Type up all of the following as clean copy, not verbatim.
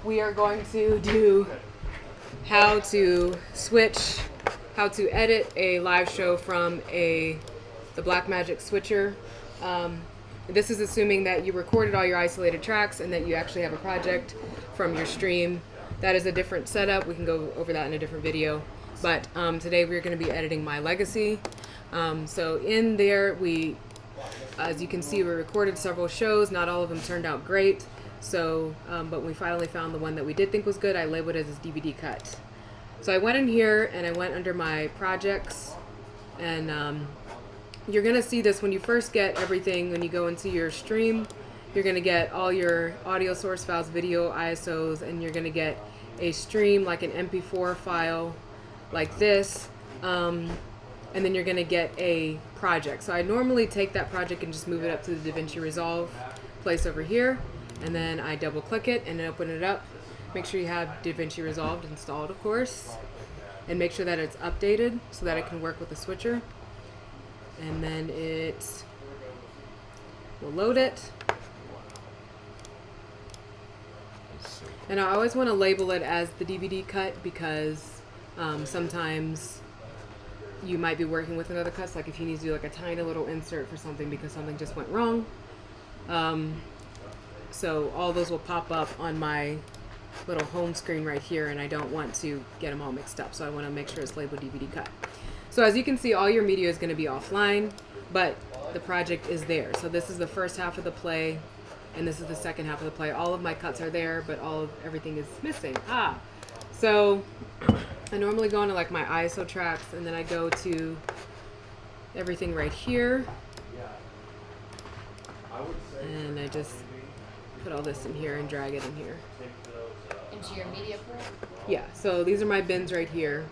we are going to do how to edit a live show from the Blackmagic switcher. This is assuming that you recorded all your isolated tracks and that you actually have a project from your stream. That is a different setup. We can go over that in a different video. But today we're going to be editing my legacy. So in there, as you can see, we recorded several shows. Not all of them turned out great. So, but we finally found the one that we did think was good. I labeled it as DVD cut. So I went in here and I went under my projects, and you're going to see this when you first get everything. When you go into your stream, you're going to get all your audio source files, video ISOs, and you're going to get a stream like an MP4 file like this, and then you're going to get a project. So I normally take that project and just move it up to the Davinci Resolve place over here, and then I double click it and open it up. Make sure you have Davinci Resolve installed, of course, and make sure that it's updated so that it can work with the switcher. And then it will load it. And I always want to label it as the DVD cut because sometimes you might be working with another cuts, like if you need to do like a tiny little insert for something because something just went wrong. So all those will pop up on my little home screen right here, and I don't want to get them all mixed up, so I want to make sure it's labeled DVD cut. So as you can see, all your media is going to be offline, but the project is there. So this is the first half of the play, and this is the second half of the play. All of my cuts are there, but everything is missing. So I normally go into like my ISO tracks, and then I go to everything right here, and I just put all this in here and drag it in here. Into your media pool? Yeah, so these are my bins right here.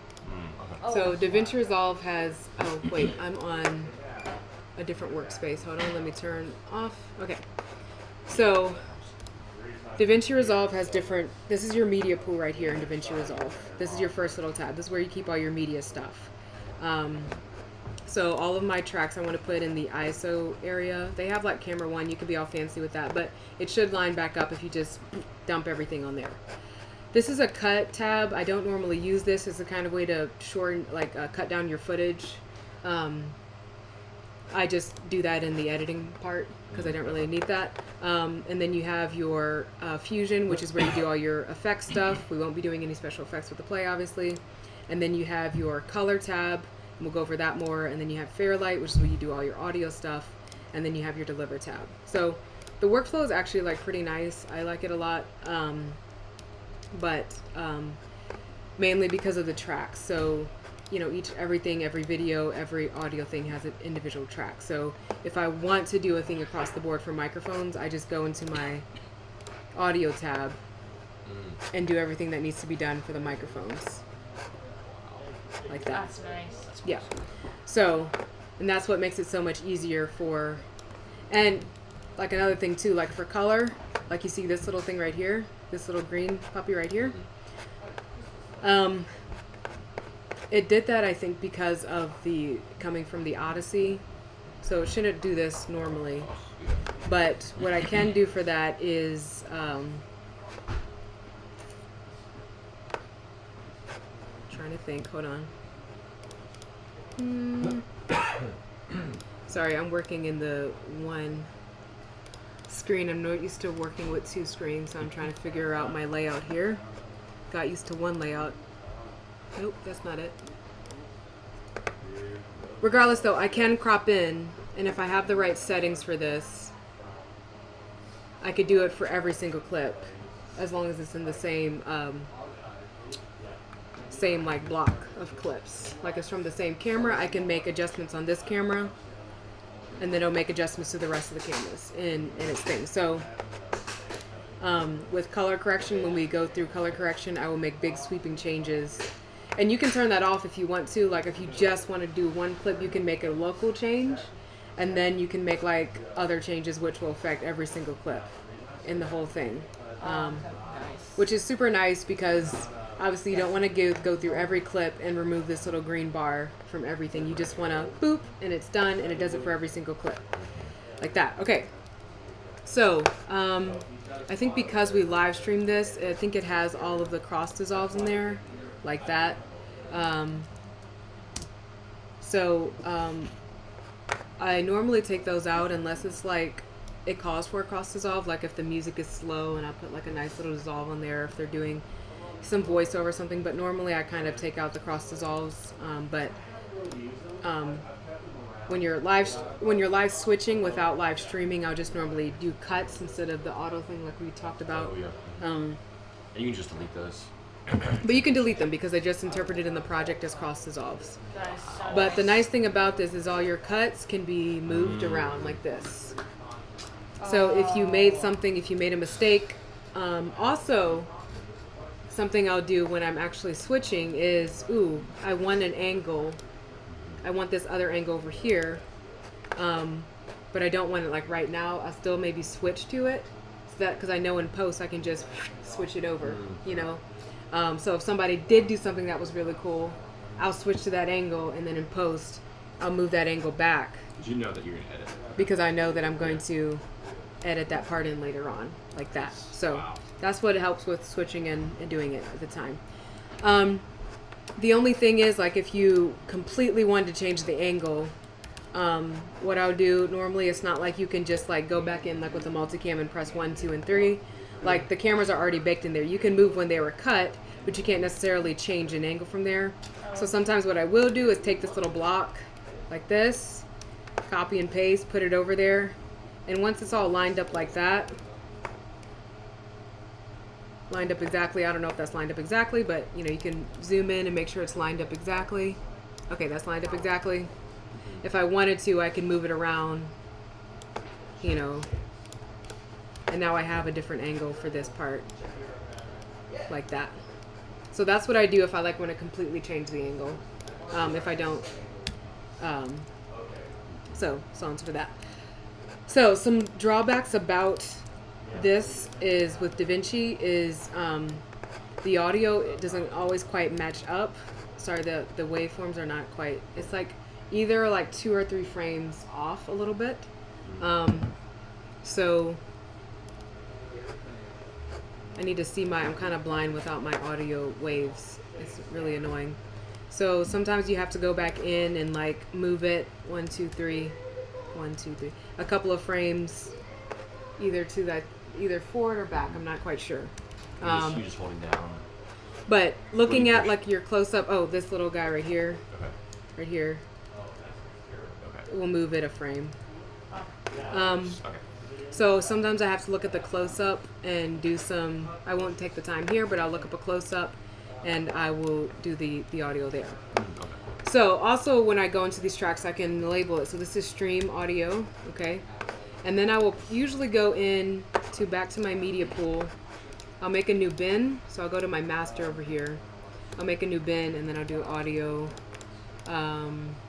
So Davinci Resolve has, oh wait, I'm on a different workspace. Hold on, let me turn off. Okay. So Davinci Resolve has different, this is your media pool right here in Davinci Resolve. This is your first little tab. This is where you keep all your media stuff. So all of my tracks I want to put in the ISO area. They have like camera one, you can be all fancy with that, but it should line back up if you just dump everything on there. This is a cut tab. I don't normally use this as a kind of way to shorten, cut down your footage. I just do that in the editing part because I don't really need that. And then you have your Fusion, which is where you do all your effect stuff. We won't be doing any special effects with the play, obviously. And then you have your color tab, and we'll go over that more. And then you have Fairlight, which is where you do all your audio stuff. And then you have your Deliver tab. So the workflow is actually like pretty nice. I like it a lot. But mainly because of the tracks. So, you know, every video, every audio thing has an individual track. So if I want to do a thing across the board for microphones, I just go into my audio tab and do everything that needs to be done for the microphones. Like that. That's nice. Yeah. So, and that's what makes it so much easier and like another thing too, like for color, like you see this little thing right here, this little green puppy right here. It did that, I think, because of coming from the Odyssey. So it shouldn't do this normally. But what I can do for that is, trying to think, hold on. Sorry, I'm working in the one screen. I'm not used to working with two screens, so I'm trying to figure out my layout here. Got used to one layout. Nope, that's not it. Regardless though, I can crop in, and if I have the right settings for this, I could do it for every single clip, as long as it's in the same like block of clips. Like it's from the same camera, I can make adjustments on this camera, and then it'll make adjustments to the rest of the cameras in its thing. So with color correction, when we go through color correction, I will make big sweeping changes. And you can turn that off if you want to. Like if you just want to do one clip, you can make a local change, and then you can make like other changes which will affect every single clip in the whole thing. Which is super nice because obviously you don't want to go through every clip and remove this little green bar from everything. You just want to boop and it's done, and it does it for every single clip. Like that. Okay. So, I think because we live streamed this, I think it has all of the cross dissolves in there, like that. Um, so, I normally take those out unless it's like it calls for a cross dissolve, like if the music is slow and I put like a nice little dissolve on there, if they're doing some voiceover or something. But normally I kind of take out the cross dissolves. But when you're live switching without live streaming, I'll just normally do cuts instead of the auto thing like we talked about. Oh, yeah. And you can just delete those. But you can delete them because I just interpreted in the project as cross dissolves. That is so But the nice. nice thing about this is all your cuts can be moved around like this. So if you made something, if you made a mistake, also something I'll do when I'm actually switching is, I want an angle. I want this other angle over here, but I don't want it like right now. I'll still maybe switch to it, so that because I know in post I can just switch it over, you know. So if somebody did do something that was really cool, I'll switch to that angle, and then in post, I'll move that angle back Because you know that you're going to edit. because I know that I'm going to edit that part in later on, like that. So Wow. that's what helps with switching and doing it at the time. The only thing is, like, if you completely wanted to change the angle, what I'll do normally, it's not like you can just like go back in like with the multicam and press 1, 2, and 3. Like the cameras are already baked in there. You can move when they were cut, but you can't necessarily change an angle from there. So sometimes what I will do is take this little block like this, copy and paste, put it over there, and once it's all lined up like that, lined up exactly, I don't know if that's lined up exactly, but you know, you can zoom in and make sure it's lined up exactly. Okay, that's lined up exactly. If I wanted to, I can move it around, you know, and now I have a different angle for this part, like that. So that's what I do if I like want to completely change the angle. If I don't, so on for that. So some drawbacks about this is with Davinci is the audio, it doesn't always quite match up. Sorry, the waveforms are not quite, it's like either like 2 or 3 frames off a little bit. So I need to see I'm kind of blind without my audio waves. It's really annoying. So sometimes you have to go back in and like move it 1, 2, 3, 1, 2, 3, a couple of frames, either forward or back. I'm not quite sure. You're just holding down. But looking What do you at push? like your close up, this little guy right here, Okay. right here, Okay. we'll move it a frame. Okay. So sometimes I have to look at the close up and do some, I won't take the time here, but I'll look up a close up and I will do the audio there. Okay. So also when I go into these tracks, I can label it. So this is stream audio, okay? And then I will usually go back to my media pool. I'll make a new bin. So I'll go to my master over here. I'll make a new bin and then I'll do audio.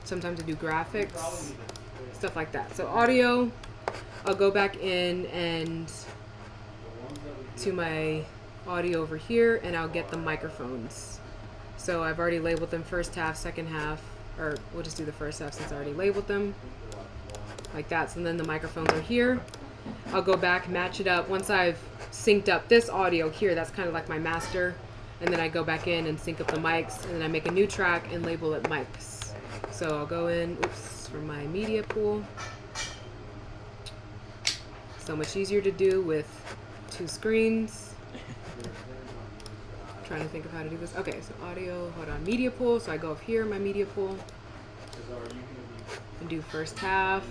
Sometimes I do graphics, stuff like that. So audio, I'll go back in and to my audio over here and I'll get the microphones. So I've already labeled them first half, second half, or we'll just do the first half since I already labeled them. Like that. So then the microphones are here. I'll go back, match it up. Once I've synced up this audio here, that's kind of like my master. And then I go back in and sync up the mics, and then I make a new track and label it mics. So I'll go in, for my media pool. So much easier to do with 2 screens. Trying to think of how to do this. Okay, so audio, hold on, media pool. So I go up here, my media pool, and do first half.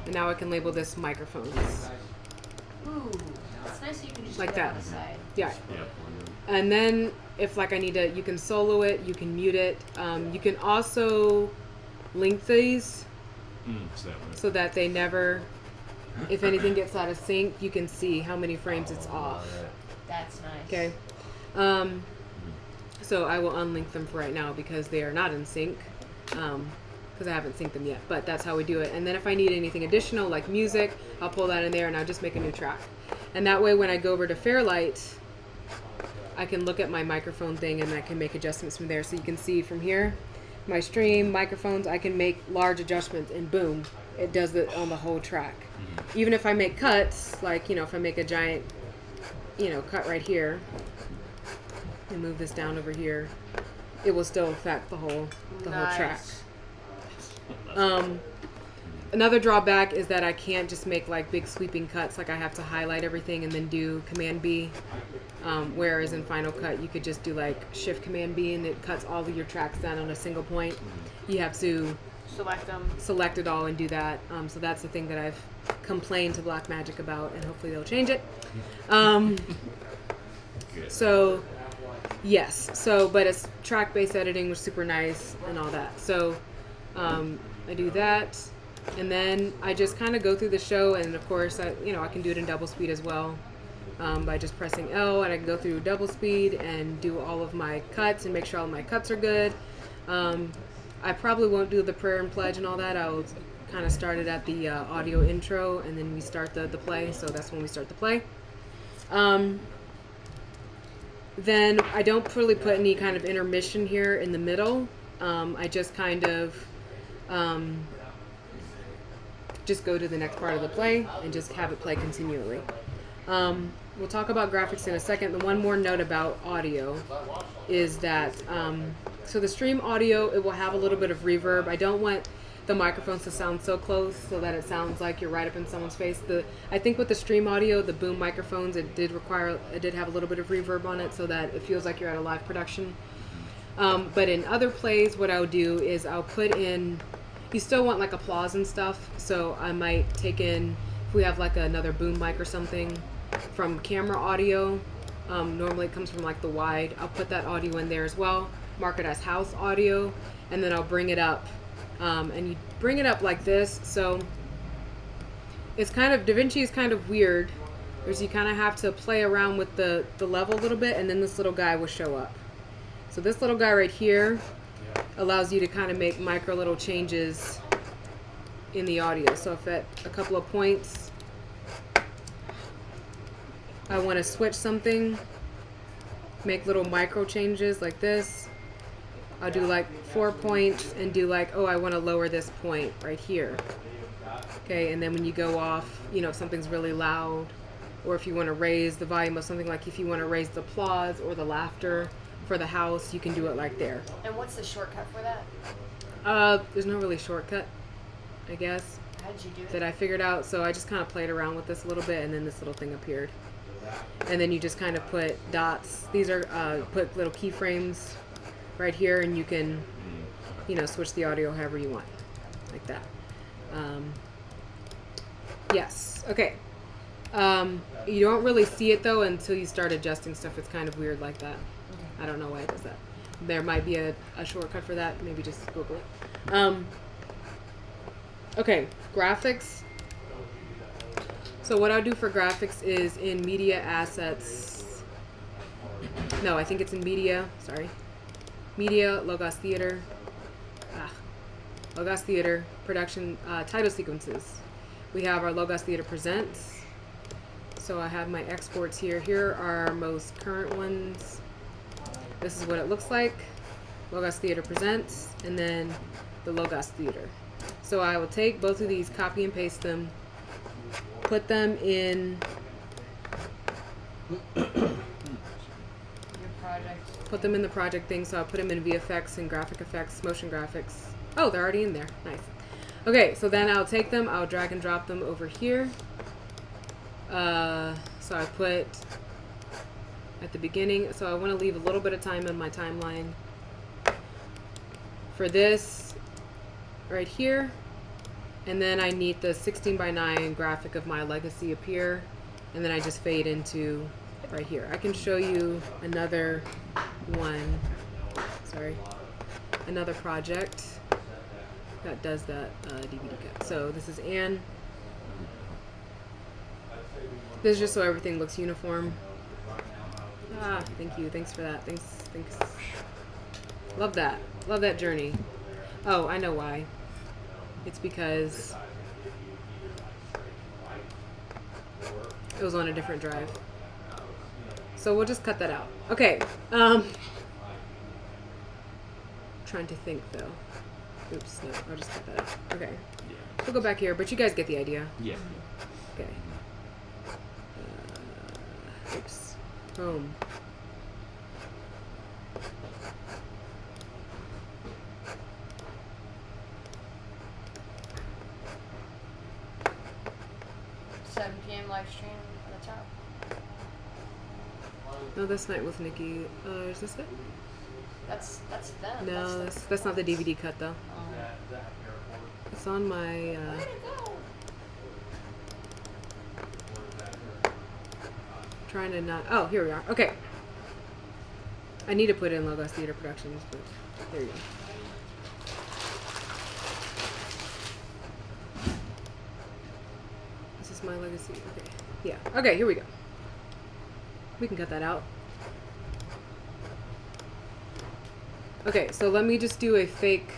And now I can label this microphones. Ooh, it's nice that you can just Like do that that. on the side. Yeah. Yeah. And then if like I need to, you can solo it, you can mute it. You can also link these so that they never, if anything gets out of sync, you can see how many frames it's off. That's nice. Okay. So I will unlink them for right now because they are not in sync. Because I haven't synced them yet, but that's how we do it. And then if I need anything additional like music, I'll pull that in there and I'll just make a new track. And that way when I go over to Fairlight, I can look at my microphone thing and I can make adjustments from there. So you can see from here, my stream, microphones, I can make large adjustments and boom, it does it on the whole track. Even if I make cuts, like, you know, if I make a giant, you know, cut right here and move this down over here, it will still affect the whole track. Another drawback is that I can't just make like big sweeping cuts, like I have to highlight everything and then do Command B. Whereas in Final Cut, you could just do like Shift Command B and it cuts all of your tracks down on a single point. You have to select it all and do that. So that's the thing that I've complained to Blackmagic about, and hopefully they'll change it. So yes, but it's track-based editing, which is super nice and all that. So I do that, and then I just kind of go through the show, and of course I can do it in double speed as well. By just pressing L, and I can go through double speed and do all of my cuts and make sure all my cuts are good. I probably won't do the prayer and pledge and all that. I'll kind of start it at the audio intro, and then we start the play, so that's when we start the play. Then I don't really put any kind of intermission here in the middle. I just kind of just go to the next part of the play and just have it play continually. We'll talk about graphics in a second. The one more note about audio is that, so the stream audio, it will have a little bit of reverb. I don't want the microphones to sound so close so that it sounds like you're right up in someone's face. I think with the stream audio, the boom microphones, it did have a little bit of reverb on it so that it feels like you're at a live production. But in other plays, what I'll do is I'll put in, you still want like applause and stuff, so I might take in, if we have like another boom mic or something from camera audio, normally it comes from like the wide, I'll put that audio in there as well, mark it as house audio, and then I'll bring it up, and you bring it up like this. So it's kind of, Davinci is kind of weird, because you kind of have to play around with the level a little bit, and then this little guy will show up. So this little guy right here allows you to kind of make micro little changes in the audio. So if at a couple of points I want to switch something, make little micro changes like this, I'll do like 4 points and do like, oh, I want to lower this point right here. Okay, and then when you go off, if something's really loud, or if you want to raise the volume of something, like if you want to raise the applause or the laughter for the house, you can do it like there. And what's the shortcut for that? There's no really shortcut, I guess. How did you do it? That I figured out. So I just kind of played around with this a little bit, and then this little thing appeared. And then you just kind of put dots. These are put little keyframes right here, and you can, switch the audio however you want, like that. Yes. Okay. You don't really see it though until you start adjusting stuff. It's kind of weird like that. I don't know why it does that. There might be a shortcut for that. Maybe just Google it. Okay, graphics. So what I do for graphics is in media assets. No, I think it's in media. Sorry. Media, Logos Theater. Logos Theater, production, title sequences. We have our Logos Theater Presents. So I have my exports here. Here are our most current ones. This is what it looks like. Logos Theater Presents, and then the Logos Theater. So I will take both of these, copy and paste them, put them in Your project. Put them in the project thing. So I'll put them in VFX and graphic effects, motion graphics. Oh, they're already in there. Nice. Okay, so then I'll take them, I'll drag and drop them over here. So I put at the beginning, so I want to leave a little bit of time in my timeline for this right here, and then I need the 16:9 graphic of my legacy appear, and then I just fade into right here. I can show you another one, another project that does that DVD cut. So this is Anne. This is just so everything looks uniform. Thank you. Thanks for that. Thanks. Love that. Love that journey. Oh, I know why. It's because it was on a different drive. So we'll just cut that out. Okay. trying to think though. Oops, no, I'll just cut that out. Okay. Yeah. We'll go back here, but you guys get the idea. Yeah. Okay. Oops. Boom. Yeah. 7 p.m. live stream on the top. No, that's Night with Nikki. Is this it? That's them. No, that's not the DVD cut though. Oh. It's on my. Where'd it go? Trying to not. Oh, here we are. Okay. I need to put in Logos Theater Productions, but there you go. This is my legacy. Okay. Yeah. Okay, here we go. We can cut that out. Okay, so let me just do a fake.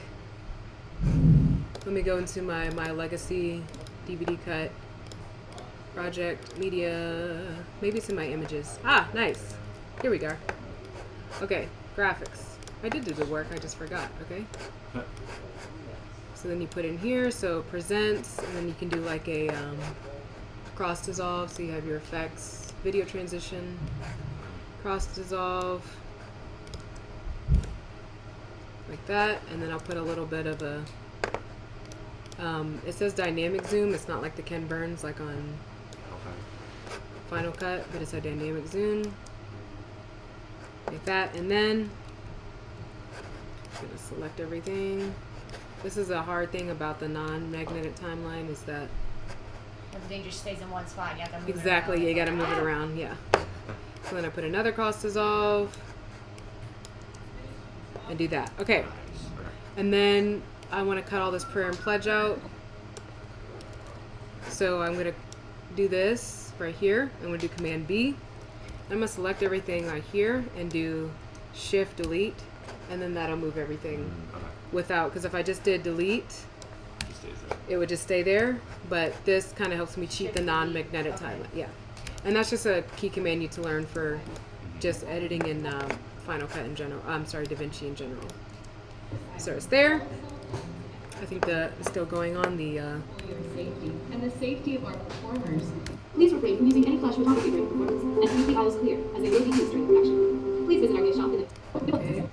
Let me go into my legacy DVD cut project media. Maybe it's in my images. Ah, nice. Here we go. Okay, graphics. I did do the work, I just forgot, okay? So then you put in here, so presents, and then you can do like a cross dissolve, so you have your effects, video transition, cross dissolve, like that, and then I'll put a little bit of a, it says dynamic zoom, it's not like the Ken Burns like on Final Cut, but it's a dynamic zoom. Like that, and then I'm gonna select everything. This is a hard thing about the non-magnetic timeline is that When the danger stays in one spot, you have to move exactly it around. you gotta move it around, yeah. So then I put another cross dissolve and do that. Okay, and then I want to cut all this prayer and pledge out. So I'm gonna do this right here. I'm gonna do Command B. I'm gonna select everything right here and do Shift Delete, and then that'll move everything without, because if I just did delete, It stays there. it would just stay there, but this kind of helps me cheat the non-magnetic timeline. Yeah, and that's just a key command you need to learn for just editing in Final Cut in general. I'm sorry, Davinci in general. So it's there. I think it's still going on the Safety and the safety of our performers. Please refrain from using any flash photography during performance and keep the aisles clear, as they will be used during production. Please visit our gift shop in the... okay.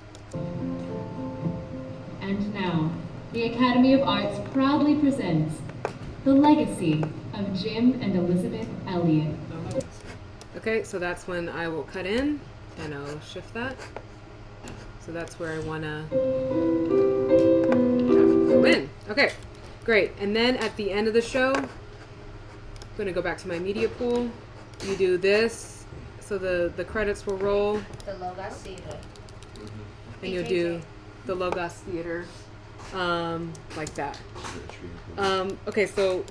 And now, the Academy of Arts proudly presents The Legacy of Jim and Elizabeth Elliott. Okay, so that's when I will cut in, and I'll shift that. So that's where I want to go in. Okay, great. And then at the end of the show, I'm going to go back to my media pool. You do this, so the credits will roll, The Logos Theater. and you'll do the Logos Theater, like that. Okay, so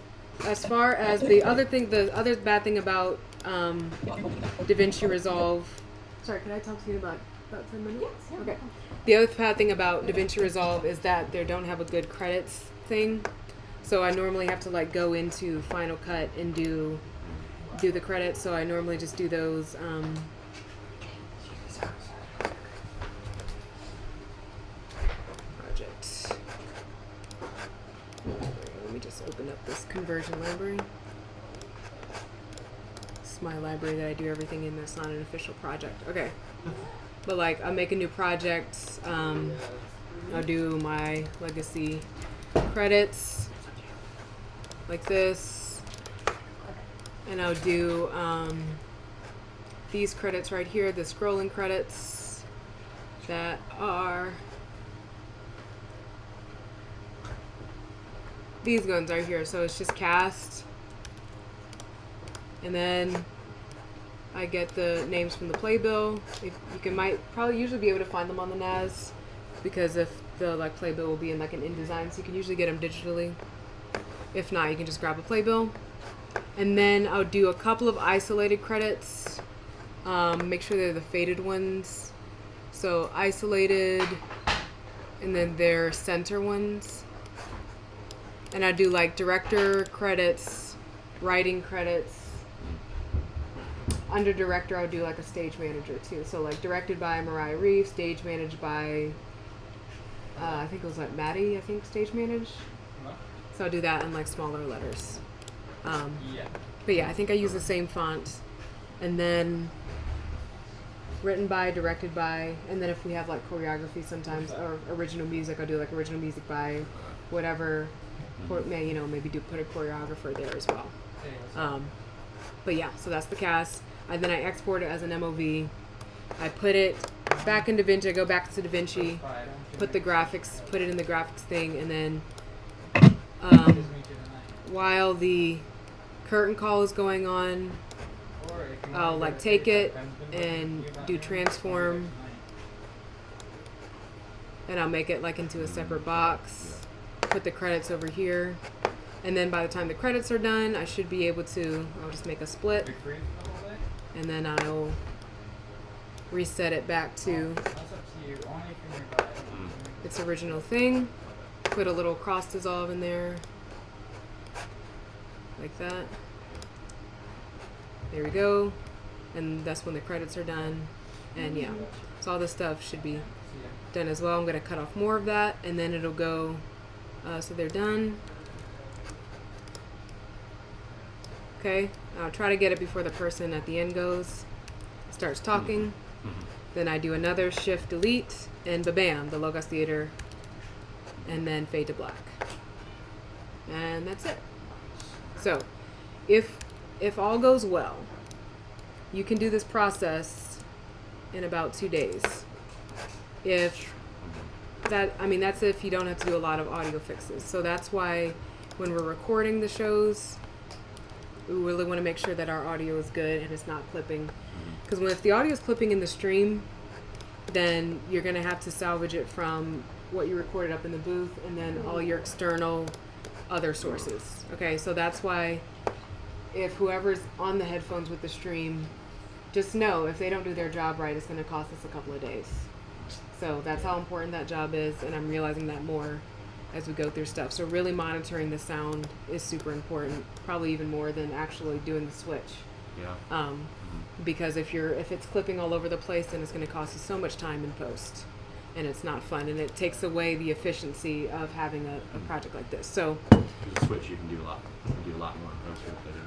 as far as the other bad thing about Davinci Resolve. Sorry, can I talk to you about 10 minutes? Yes. Okay. The other bad thing about Davinci Resolve is that they don't have a good credits thing. So I normally have to like go into Final Cut and do the credits. So I normally just do those. Project. Let me just open up this conversion library. It's my library that I do everything in. That's not an official project. Okay. But like I'll make a new project. I'll do my legacy credits like this, and I'll do these credits right here, the scrolling credits that are these ones right here. So it's just cast, and then I get the names from the playbill. If you might probably usually be able to find them on the NAS, because if the like playbill will be in like an InDesign, so you can usually get them digitally. If not, you can just grab a playbill. And then I'll do a couple of isolated credits. Make sure they're the faded ones. So isolated, and then they're center ones. And I do like director credits, writing credits. Under director, I would do like a stage manager too. So like directed by Mariah Reeve, stage managed by I think it was like Maddie, I think, stage manage. So I'll do that in like smaller letters. But yeah, I think I use the same font. And then written by, directed by, and then if we have like choreography sometimes or original music, I'll do like original music by whatever, or maybe put a choreographer there as well. But yeah, so that's the cast. And then I export it as an MOV. I put it back in Davinci. I go back to Davinci, put the graphics, put it in the graphics thing, and then while the curtain call is going on, I'll like take it and do transform, and I'll make it like into a separate box, put the credits over here, and then by the time the credits are done, I should be able to, I'll just make a split, and then I'll reset it back to its original thing, put a little cross dissolve in there, like that. There we go. And that's when the credits are done. And yeah, so all this stuff should be done as well. I'm going to cut off more of that, and then it'll go, so they're done. Okay, I'll try to get it before the person at the end starts talking. Then I do another shift delete, and ba-bam, the Logos Theater, and then fade to black. And that's it. So, if all goes well, you can do this process in about 2 days. That's if you don't have to do a lot of audio fixes. So that's why when we're recording the shows, we really want to make sure that our audio is good and it's not clipping. Because if the audio is clipping in the stream, then you're going to have to salvage it from what you recorded up in the booth and then all your external other sources. Okay, so that's why if whoever's on the headphones with the stream, just know if they don't do their job right, it's going to cost us a couple of days. So that's how important that job is, and I'm realizing that more as we go through stuff. So really monitoring the sound is super important, probably even more than actually doing the switch. Yeah. Because if it's clipping all over the place, then it's going to cost you so much time in post, and it's not fun, and it takes away the efficiency of having a project like this. So With the switch, you can do a lot. You can do a lot more in post with it.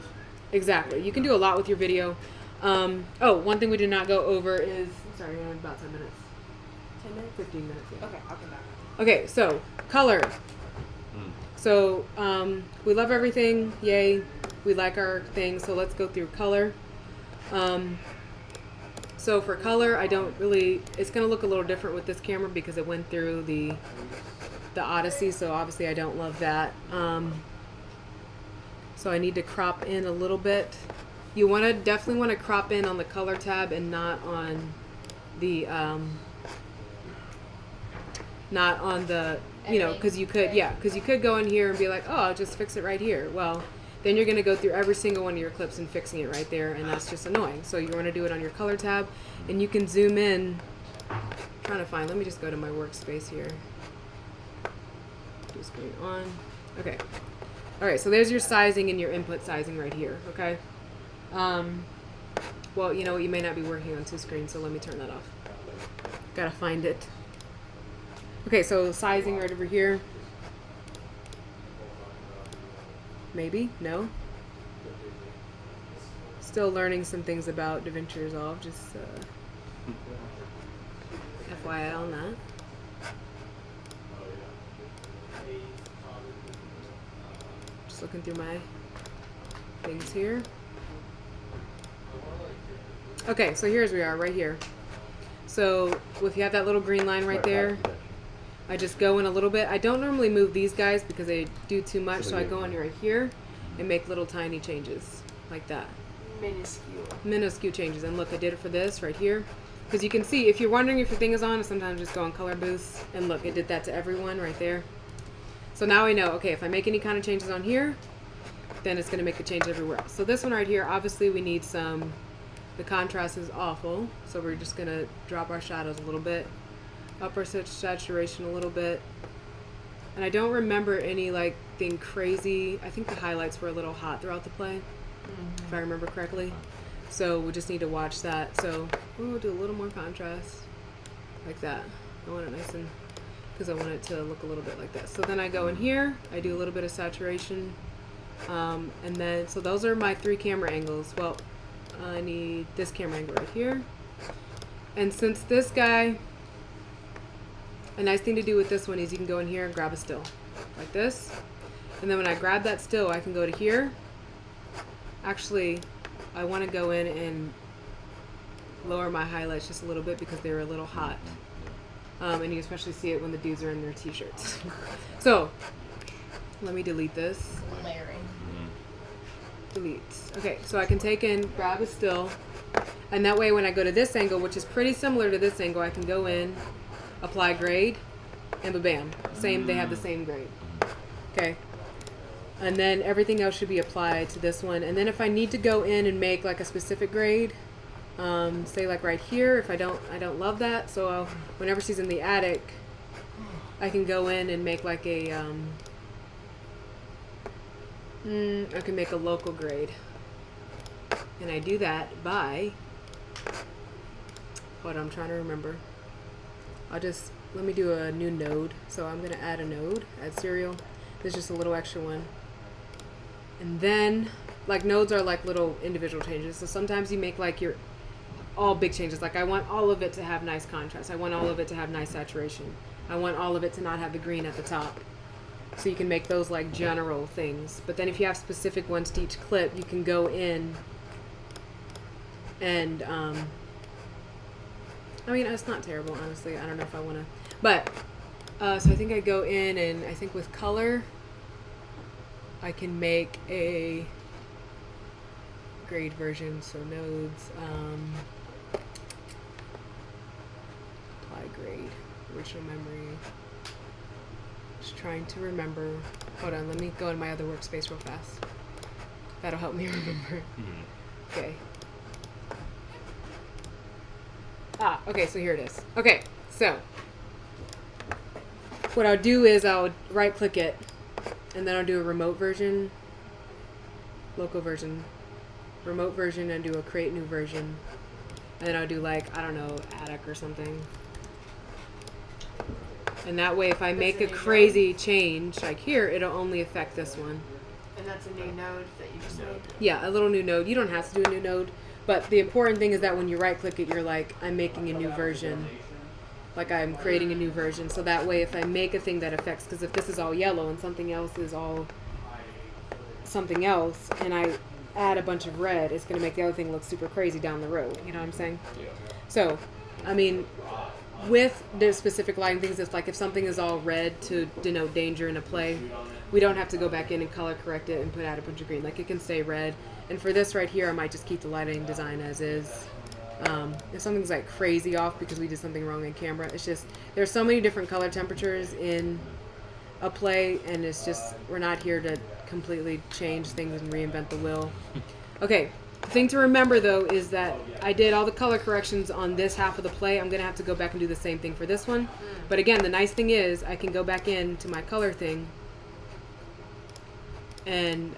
exactly, you can do a lot with your video. One thing we did not go over is, sorry, we have about 10 minutes. 10 minutes? 15 minutes, yeah. Okay, I'll come back. Okay, so color. So we love everything, yay. We like our thing, so let's go through color. So for color, it's going to look a little different with this camera because it went through the Odyssey, so obviously I don't love that. So I need to crop in a little bit. You definitely want to crop in on the color tab and not on the because you could go in here and be like, oh, I'll just fix it right here. Well, then you're going to go through every single one of your clips and fixing it right there, and that's just annoying. So you want to do it on your color tab, and you can zoom in. Let me just go to my workspace here. Do screen on. Okay. All right, so there's your sizing and your input sizing right here, okay? Well, you know what, you may not be working on two screens, so let me turn that off. Gotta find it. Okay, so sizing right over here. Maybe? No? Still learning some things about Davinci Resolve, just FYI on that. Just looking through my things here. Okay, so here's we are, right here. So if you have that little green line right there, I just go in a little bit. I don't normally move these guys because they do too much, so I go in right here and make little tiny changes like that. Minuscule changes. And look, I did it for this right here. Because you can see, if you're wondering if your thing is on, sometimes just go on color boost. And look, it did that to everyone right there. So now I know, okay, if I make any kind of changes on here, then it's going to make a change everywhere else. So this one right here, obviously we need the contrast is awful. So we're just going to drop our shadows a little bit. Up our saturation a little bit. And I don't remember anything crazy. I think the highlights were a little hot throughout the play, if I remember correctly. So we just need to watch that. So we'll do a little more contrast, like that. I want it nice and, because I want it to look a little bit like this. So then I go in here, I do a little bit of saturation, and then, so those are my 3 camera angles. Well, I need this camera angle right here. And since this guy, a nice thing to do with this one is you can go in here and grab a still, like this. And then when I grab that still, I can go to here. Actually, I want to go in and lower my highlights just a little bit because they're a little hot. And you especially see it when the dudes are in their t-shirts. So, let me delete this. Layering. Delete. Okay, so I can take in, grab a still, and that way when I go to this angle, which is pretty similar to this angle, I can go in, apply grade, and bam. Same, they have the same grade. Okay. And then everything else should be applied to this one. And then if I need to go in and make like a specific grade, say like right here, if I don't love that, so whenever she's in the attic, I can go in and make like a, I can make a local grade. And I do that by, hold on, I'm trying to remember. Let me do a new node. So I'm gonna add a node, add serial. There's just a little extra one. And then, like nodes are like little individual changes. So sometimes you make like your all big changes. Like I want all of it to have nice contrast. I want all of it to have nice saturation. I want all of it to not have the green at the top. So you can make those like general things. But then if you have specific ones to each clip, you can go in and, I mean, it's not terrible, honestly. I don't know if I want to, but, so I think I go in and I think with color, I can make a grade version. So nodes, apply grade, original memory. Just trying to remember. Hold on, let me go in my other workspace real fast. That'll help me remember. Okay. Okay, so here it is. Okay, so what I'll do is I'll right click it and then I'll do a remote version, local version, remote version, and do a create new version. And then I'll do like, I don't know, attic or something. And that way if I make a crazy change, like here, it'll only affect this one. And that's a new node that you just made? Yeah, a little new node. You don't have to do a new node. But the important thing is that when you right click it, you're like, I'm making a new version. Like I'm creating a new version. So that way if I make a thing that affects, because if this is all yellow and something else is all something else, and I add a bunch of red, it's going to make the other thing look super crazy down the road. You know what I'm saying? Yeah. So, I mean, with the specific lighting things, it's like if something is all red to denote danger in a play, we don't have to go back in and color correct it and put out a bunch of green. Like it can stay red. And for this right here, I might just keep the lighting design as is. If something's like crazy off because we did something wrong in camera, it's just, there's so many different color temperatures in a play, and it's just, we're not here to completely change things and reinvent the wheel. Okay, the thing to remember though is that I did all the color corrections on this half of the play. I'm gonna have to go back and do the same thing for this one. But again, the nice thing is I can go back into my color thing and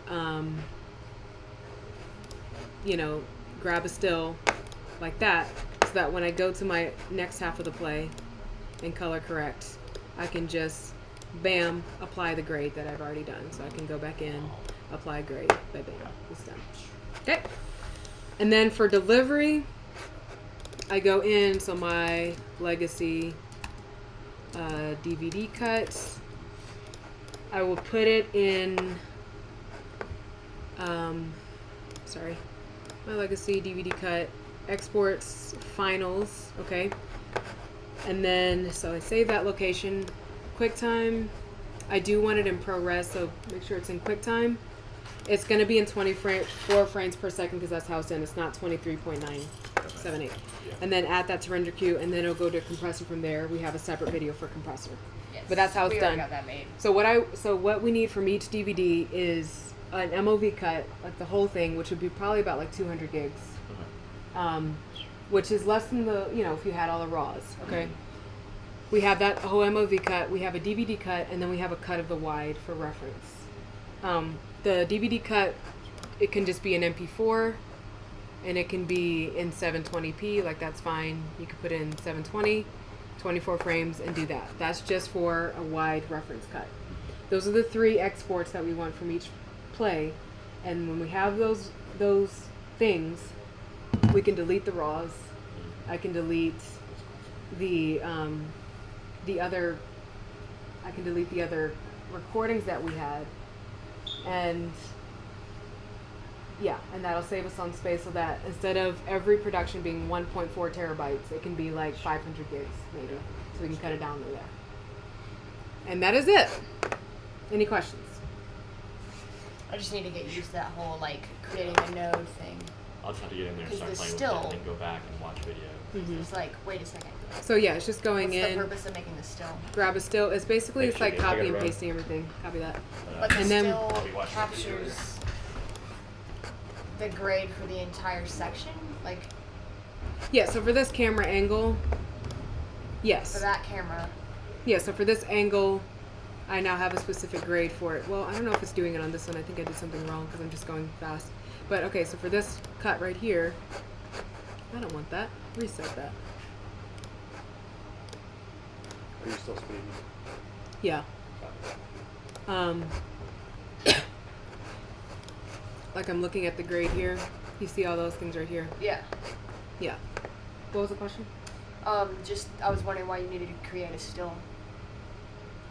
you know, grab a still like that, so that when I go to my next half of the play and color correct, I can just bam, apply the grade that I've already done. So I can go back in, apply grade, bam, it's done. Okay. And then for delivery, I go in, so my legacy DVD cuts, I will put it in, my legacy DVD cut, exports, finals, okay? And then, so I save that location, QuickTime. I do want it in ProRes, so make sure it's in QuickTime. It's gonna be in 24 frames per second because that's how it's in. It's not 23.978. And then add that to render queue, and then it'll go to compressor from there. We have a separate video for compressor. Yes. But that's how it's we done. Got that made. So what we need from each DVD is an MOV cut, like the whole thing, which would be probably about like 200 gigs, which is less than the, if you had all the raws. Okay, we have that whole MOV cut. We have a DVD cut, and then we have a cut of the wide for reference. The DVD cut, it can just be an MP4, and it can be in 720p. Like that's fine. You could put it in 720. 24 frames, and do that. That's just for a wide reference cut. Those are the 3 exports that we want from each play, and when we have those things, we can delete the raws. I can delete the other. I can delete the other recordings that we had, and yeah, and that'll save us on space, so that instead of every production being 1.4 terabytes, it can be like 500 gigs maybe, so we can cut it down to there. And that is it. Any questions? I just need to get used to that whole like creating a node thing. I'll just have to get in there and 'Cause start the playing with still- it and then go back and watch video. It's like, wait a second. So yeah, it's just going What's in, the purpose of making this still? grab a still. It's basically, it's like I gotta copy and run. pasting everything. Copy that. But the And then- still I'll be watching the video. captures the grade for the entire section, like Yeah, so for this camera angle, yes. for that camera. Yeah, so for this angle, I now have a specific grade for it. Well, I don't know if it's doing it on this one. I think I did something wrong because I'm just going fast. But okay, so for this cut right here, I don't want that. Reset that. Are you still speaking? Yeah. Like I'm looking at the grade here. You see all those things right here? Yeah. Yeah. What was the question? Just I was wondering why you needed to create a still.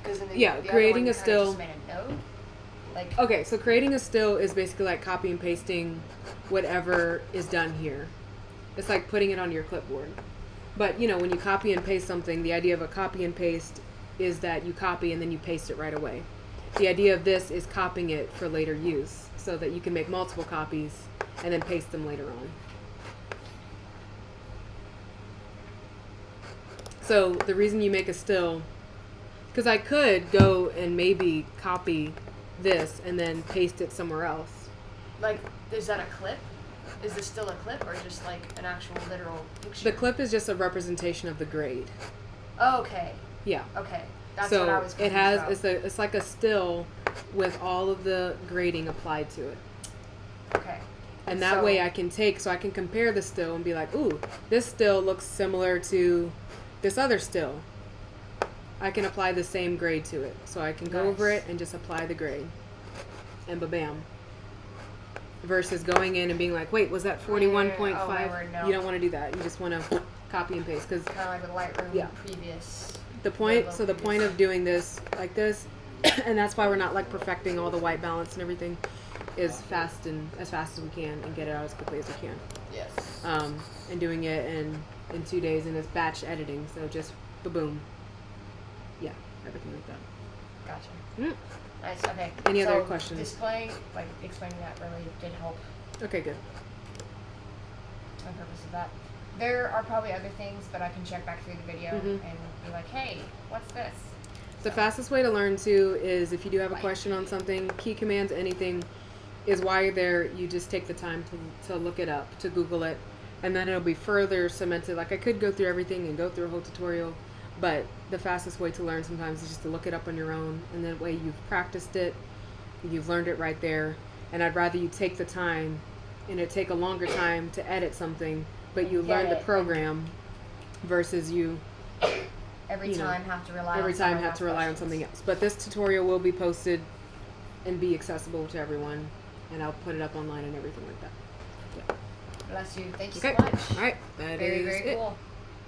Because in the Yeah, the other creating one, you a kinda still- just made a node. Like Okay, so creating a still is basically like copy and pasting whatever is done here. It's like putting it on your clipboard. But you know, when you copy and paste something, the idea of a copy and paste is that you copy and then you paste it right away. The idea of this is copying it for later use so that you can make multiple copies and then paste them later on. So the reason you make a still, because I could go and maybe copy this and then paste it somewhere else. like is that a clip? Is this still a clip or just like an actual literal picture? The clip is just a representation of the grade. Oh, okay. Yeah. Okay. That's So what I was it confused has about. it's like a still with all of the grading applied to it. Okay. And that So- way I can compare the still and be like, ooh, this still looks similar to this other still. I can apply the same grade to it. So I can go over Nice. it and just apply the grade. And ba-bam. Versus going in and being like, wait, was that 41.5? Oh, my word, no. You don't want to do that. You just want to copy and paste. Because Kind of like with Lightroom Yeah. previous. the point, Level so the previous. point of doing this like this, and that's why we're not like perfecting all the white balance and everything, is as fast as we can and get it out as quickly as we can. Yes. And doing it in 2 days, and it's batch editing, so just boom. Yeah, everything like that. Gotcha. Mm. Nice. Okay. Any other So questions? Display, like explaining that really did help Okay, good. my purpose of that. There are probably other things, but I can check back through the video Mhm. and be like, hey, what's this? The fastest way to learn too is if you do have a question on something, key commands, anything, is while you're there, you just take the time to look it up, to Google it, and then it'll be further cemented. Like I could go through everything and go through a whole tutorial, but the fastest way to learn sometimes is just to look it up on your own, and that way you've practiced it, you've learned it right there, and I'd rather you take the time, and it take a longer time to edit something, but you Get learn the it. program versus you Every You know, time have to rely every on time someone have to rely on else's something questions. else. But this tutorial will be posted and be accessible to everyone, and I'll put it up online and everything like that. Bless you. Thank you Okay. so much. All right. That Very, is very it. cool.